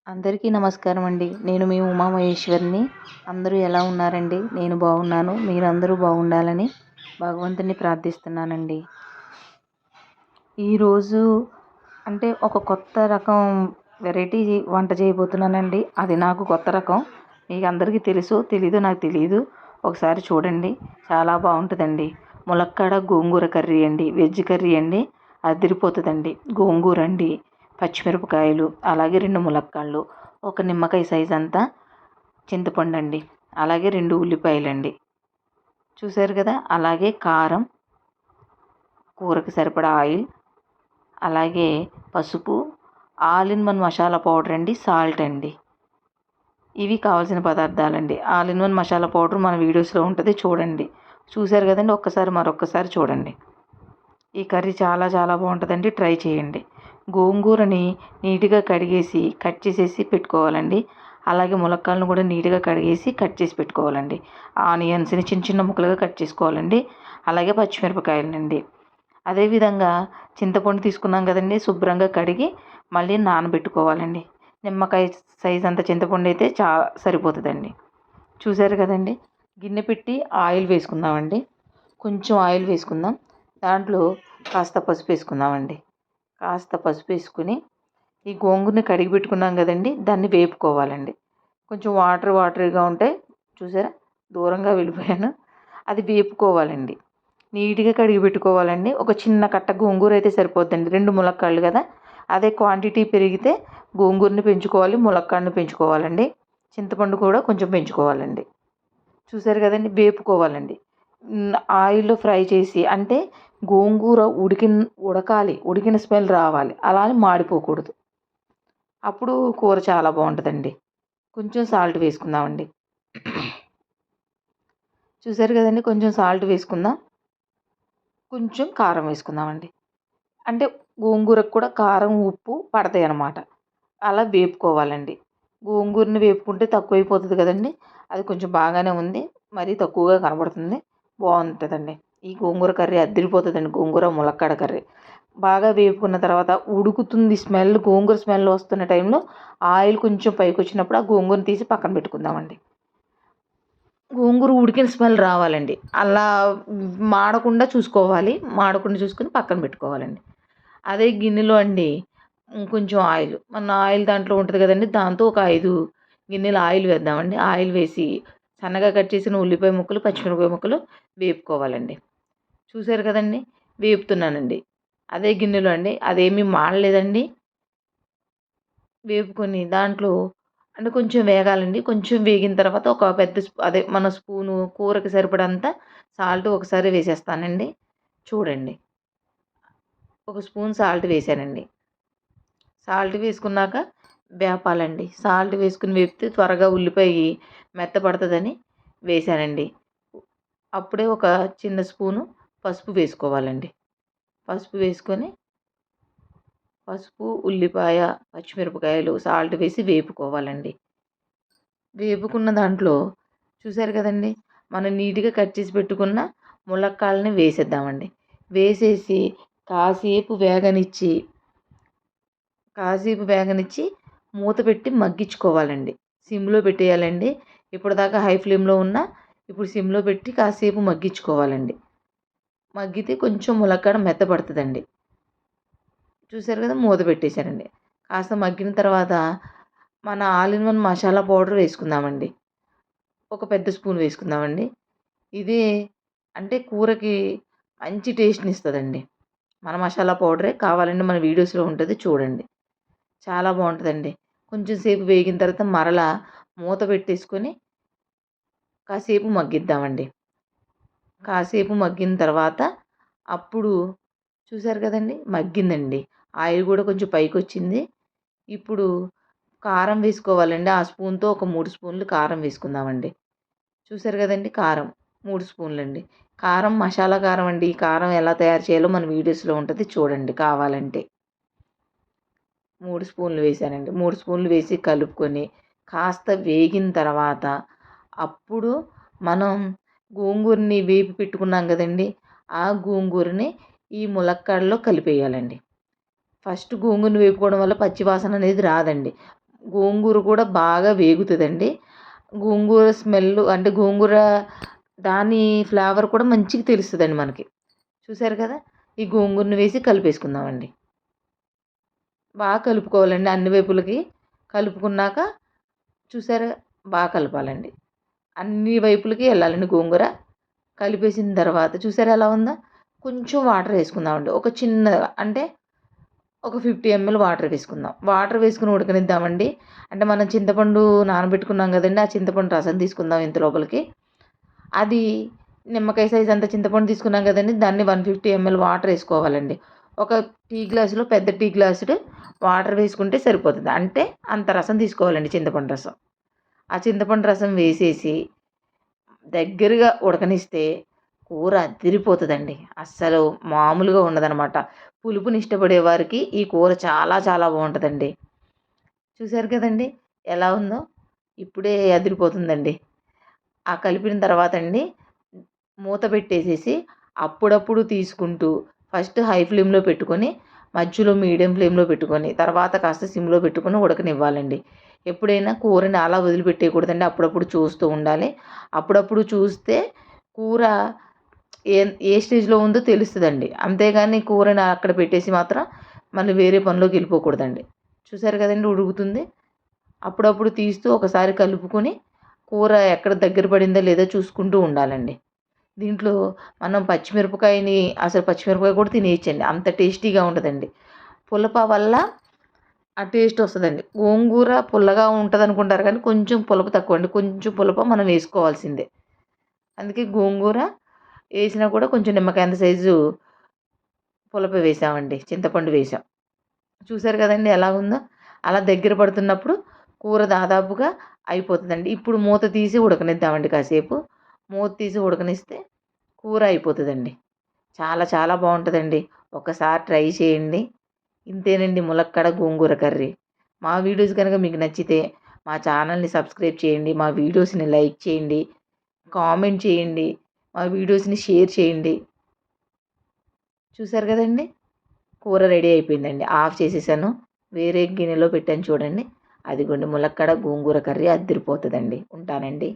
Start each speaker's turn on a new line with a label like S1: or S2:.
S1: అందరికీ నమస్కారం అండి. నేను మీ ఉమామహేశ్వరిని. అందరూ ఎలా ఉన్నారండి? నేను బాగున్నాను. మీరందరూ బాగుండాలని భగవంతుని ప్రార్థిస్తున్నానండి. ఈరోజు ఒక కొత్త రకం వెరైటీ వంట చేయబోతున్నానండి. అది నాకు కొత్త రకం. మీకు అందరికీ తెలుసో తెలీదో నాకు తెలియదు. ఒకసారి చూడండి, చాలా బాగుంటుందండి. ములక్కాడ గోంగూర కర్రీ అండి. వెజ్ కర్రీ అండి. అదిరిపోతుందండి. గోంగూర అండి, పచ్చిమిరపకాయలు, అలాగే 2 ములక్కాడలు, ఒక నిమ్మకాయ సైజ్ అంతా చింతపండు అండి, అలాగే 2 ఉల్లిపాయలండి. చూసారు కదా. అలాగే కారం, కూరకి సరిపడా ఆయిల్, అలాగే పసుపు, all in one masala powder అండి, సాల్ట్ అండి. ఇవి కావాల్సిన పదార్థాలండి. All in one masala powder మన వీడియోస్లో ఉంటుంది, చూడండి. చూసారు కదండి. మరొక్కసారి చూడండి. ఈ కర్రీ చాలా చాలా బాగుంటుందండి. ట్రై చేయండి. గోంగూరని నీట్గా కడిగేసి కట్ చేసేసి పెట్టుకోవాలండి. అలాగే ములక్కాడలను కూడా నీట్గా కడిగేసి కట్ చేసి పెట్టుకోవాలండి. ఆనియన్స్ని చిన్న చిన్న ముక్కలుగా కట్ చేసుకోవాలండి. అలాగే పచ్చిమిరపకాయలండి. అదేవిధంగా చింతపండు తీసుకున్నాం కదండి, శుభ్రంగా కడిగి మళ్ళీ నానబెట్టుకోవాలండి. నిమ్మకాయ సైజ్ అంత చింతపండు అయితే సరిపోతుందండి. చూసారు కదండి. గిన్నె పెట్టి ఆయిల్ వేసుకుందామండి. కొంచెం ఆయిల్ వేసుకుందాం. దాంట్లో కాస్త పసుపు వేసుకుందామండి. కాస్త పసుపు వేసుకుని ఈ గోంగూరని కడిగి పెట్టుకున్నాం కదండి, దాన్ని వేపుకోవాలండి. కొంచెం వాటరీగా ఉంటే, చూసారా, దూరంగా వెళ్ళిపోయాను. అది వేపుకోవాలండి. నీట్గా కడిగి పెట్టుకోవాలండి. ఒక చిన్న కట్ట గోంగూర అయితే సరిపోద్దండి. 2 ములక్కాడలు కదా. అదే క్వాంటిటీ పెరిగితే గోంగూరని పెంచుకోవాలి, ములక్కాడని పెంచుకోవాలండి. చింతపండు కూడా కొంచెం పెంచుకోవాలండి. చూసారు కదండి. వేపుకోవాలండి. ఆయిల్లో ఫ్రై చేసి, అంటే గోంగూర ఉడకాలి, ఉడికిన స్మెల్ రావాలి, అలా అని మాడిపోకూడదు. అప్పుడు కూర చాలా బాగుంటుందండి. కొంచెం సాల్ట్ వేసుకుందామండి. చూసారు కదండి. కొంచెం సాల్ట్ వేసుకుందాం. కొంచెం కారం వేసుకుందామండి. అంటే గోంగూరకు కూడా కారం, ఉప్పు పడతాయి అన్నమాట. అలా వేపుకోవాలండి. గోంగూరని వేపుకుంటే తక్కువైపోతుంది కదండి. అది కొంచెం బాగానే ఉంది, మరీ తక్కువగా కనబడుతుంది. బాగుంటుందండి. ఈ గోంగూర కర్రీ అదిరిపోతుందండి. గోంగూర ములక్కాడ కర్రీ బాగా వేపుకున్న తర్వాత ఉడుకుతుంది, గోంగూర స్మెల్ వస్తున్న టైంలో ఆయిల్ కొంచెం పైకి వచ్చినప్పుడు ఆ గోంగూరని తీసి పక్కన పెట్టుకుందామండి. గోంగూర ఉడికిన స్మెల్ రావాలండి. అలా మాడకుండా చూసుకుని పక్కన పెట్టుకోవాలండి. అదే గిన్నెలో అండి కొంచెం ఆయిల్, మన ఆయిల్ దాంట్లో ఉంటుంది కదండి, దాంతో ఒక 5 గిన్నెలు ఆయిల్ వేద్దామండి. ఆయిల్ వేసి సన్నగా కట్ చేసిన ఉల్లిపాయ ముక్కలు, పచ్చిమిరపకాయ ముక్కలు వేపుకోవాలండి. చూసారు కదండి. వేపుతున్నానండి. అదే గిన్నెలో అండి, అదేమీ మాడలేదండి. వేపుకొని దాంట్లో కొంచెం వేగాలండి. కొంచెం వేగిన తర్వాత ఒక పెద్ద మన స్పూను కూరకి సరిపడంత సాల్ట్ ఒకసారి వేసేస్తానండి. చూడండి, ఒక స్పూన్ సాల్ట్ వేసానండి. సాల్ట్ వేసుకున్నాక వేపాలండి. సాల్ట్ వేసుకుని వేపితే త్వరగా ఉల్లిపాయ మెత్తపడుతుందని వేసానండి. అప్పుడే ఒక చిన్న స్పూను పసుపు వేసుకోవాలండి. పసుపు వేసుకొని ఉల్లిపాయ, పచ్చిమిరపకాయలు, సాల్ట్ వేసి వేపుకోవాలండి. వేపుకున్న దాంట్లో చూసారు కదండి, మనం నీట్గా కట్ చేసి పెట్టుకున్న ములక్కాడలని వేసేద్దామండి. వేసేసి కాసేపు వేగనిచ్చి మూత పెట్టి మగ్గించుకోవాలండి. సిమ్లో పెట్టేయాలండి. ఇప్పటిదాకా హై ఫ్లేమ్లో ఇప్పుడు సిమ్లో పెట్టి కాసేపు మగ్గించుకోవాలండి. మగ్గితే కొంచెం ములక్కాడ మెత్తపడుతుందండి. చూసారు కదా. మూత పెట్టేశానండి. కాస్త మగ్గిన తర్వాత మన all in one masala powder వేసుకుందామండి. ఒక పెద్ద స్పూన్ వేసుకుందామండి. ఇది కూరకి మంచి టేస్ట్ని ఇస్తుందండి. మన మసాలా పౌడరే, కావాలంటే మన వీడియోస్లో ఉంటుంది, చూడండి. చాలా బాగుంటుందండి. కొంచెం సేపు వేగిన తర్వాత మరలా మూత పెట్టేసుకొని కాసేపు మగ్గిద్దామండి. కాసేపు మగ్గిన తర్వాత అప్పుడు చూసారు కదండి, మగ్గిందండి. ఆయిల్ కూడా కొంచెం పైకి వచ్చింది. ఇప్పుడు కారం వేసుకోవాలండి. ఆ స్పూన్తో ఒక 3 స్పూన్లు కారం వేసుకుందామండి. చూసారు కదండి. కారం 3 స్పూన్లండి. కారం మసాలా కారం అండి. ఈ కారం ఎలా తయారు చేయాలో మన వీడియోస్లో ఉంటుంది, చూడండి కావాలంటే. 3 స్పూన్లు వేసానండి. 3 స్పూన్లు వేసి కలుపుకొని కాస్త వేగిన తర్వాత అప్పుడు మనం గోంగూరని వేపి పెట్టుకున్నాం కదండి, ఆ గోంగూరని ఈ ములక్కాడలో కలిపేయాలండి. ఫస్ట్ గోంగూరని వేపుకోవడం వల్ల పచ్చివాసన అనేది రాదండి. గోంగూర కూడా బాగా వేగుతుందండి. గోంగూర స్మెల్ అంటే గోంగూర దాని ఫ్లేవర్ కూడా మంచిగా తెలుస్తుందండి మనకి. చూసారు కదా! ఈ గోంగూరను వేసి కలిపేసుకుందామండి. బాగా కలుపుకోవాలండి అన్ని వైపులకి. కలుపుకున్నాక చూసారా బాగా కలపాలండి. అన్ని వైపులకి వెళ్ళాలండి గోంగూర. కలిపేసిన తర్వాత చూసారా ఎలా ఉందో? కొంచెం వాటర్ వేసుకుందామండి. ఒక చిన్నగా అంటే ఒక 50 ఎంఎల్ వాటర్ వేసుకుందాం. వాటర్ వేసుకొని ఉడకనిద్దామండి. అంటే మనం చింతపండు నానబెట్టుకున్నాం కదండీ! ఆ చింతపండు రసం తీసుకుందాం ఇంత లోపలికి. అది నిమ్మకాయ సైజ్ అంత చింతపండు తీసుకున్నాం కదండీ! దాన్ని 150 ఎంఎల్ వాటర్ వేసుకోవాలండి. ఒక టీ గ్లాసులో పెద్ద టీ గ్లాసుడు వాటర్ వేసుకుంటే సరిపోతుంది. అంటే అంత రసం తీసుకోవాలండి చింతపండు రసం. ఆ చింతపండు రసం వేసేసి దగ్గరగా ఉడకనిస్తే కూర అదిరిపోతుందండి. అస్సలు మామూలుగా ఉండదనమాట. పులుపుని ఇష్టపడే వారికి ఈ కూర చాలా చాలా బాగుంటుందండి. చూసారు కదండీ ఎలా ఉందో? ఇప్పుడే అదిరిపోతుందండి. ఆ కలిపిన తర్వాత అండి మూత పెట్టేసేసి అప్పుడప్పుడు తీసుకుంటూ ఫస్ట్ హై ఫ్లేమ్లో పెట్టుకొని మధ్యలో మీడియం ఫ్లేమ్లో పెట్టుకొని తర్వాత కాస్త సిమ్లో పెట్టుకొని ఉడకనివ్వాలండి. ఎప్పుడైనా కూరని అలా వదిలిపెట్టేయకూడదండి. అప్పుడప్పుడు చూస్తూ ఉండాలి. అప్పుడప్పుడు చూస్తే కూర ఏ ఏ స్టేజ్లో ఉందో తెలుస్తుందండి. అంతేగాని కూరని అక్కడ పెట్టేసి మాత్రం మళ్ళీ వేరే పనిలోకి వెళ్ళిపోకూడదండి. చూసారు కదండీ ఉడుకుతుంది. అప్పుడప్పుడు తీస్తూ ఒకసారి కలుపుకొని కూర ఎక్కడ దగ్గర పడిందో లేదో చూసుకుంటూ ఉండాలండి. దీంట్లో మనం పచ్చిమిరపకాయ కూడా తినేయచ్చండి. అంత టేస్టీగా ఉంటుందండి. పులప వల్ల ఆ టేస్ట్ వస్తుందండి. గోంగూర పుల్లగా ఉంటుంది అనుకుంటారు కానీ కొంచెం పులప తక్కువ అండి. కొంచెం పులప మనం వేసుకోవాల్సిందే. అందుకే గోంగూర వేసినా కూడా కొంచెం నిమ్మకాయ అంత సైజు పులప వేసామండి. చింతపండు వేసాం. చూసారు కదండీ ఎలా ఉందో? అలా దగ్గర పడుతున్నప్పుడు కూర దాదాపుగా అయిపోతుందండి. ఇప్పుడు మూత తీసి ఉడకనిద్దామండి కాసేపు. మూత తీసి ఉడకనిస్తే కూర అయిపోతుందండి. చాలా చాలా బాగుంటుందండి. ఒకసారి ట్రై చేయండి. ఇంతేనండి ములక్కాడ గోంగూర కర్రీ. మా వీడియోస్ కనుక మీకు నచ్చితే మా ఛానల్ని సబ్స్క్రైబ్ చేయండి. మా వీడియోస్ని లైక్ చేయండి. కామెంట్ చేయండి. మా వీడియోస్ని షేర్ చేయండి. చూసారు కదండీ! కూర రెడీ అయిపోయిందండి. ఆఫ్ చేసేసాను. వేరే గిన్నెలో పెట్టాను చూడండి. అదిగోండి ములక్కాడ గోంగూర కర్రీ అద్దిరిపోతుందండి. ఉంటానండి.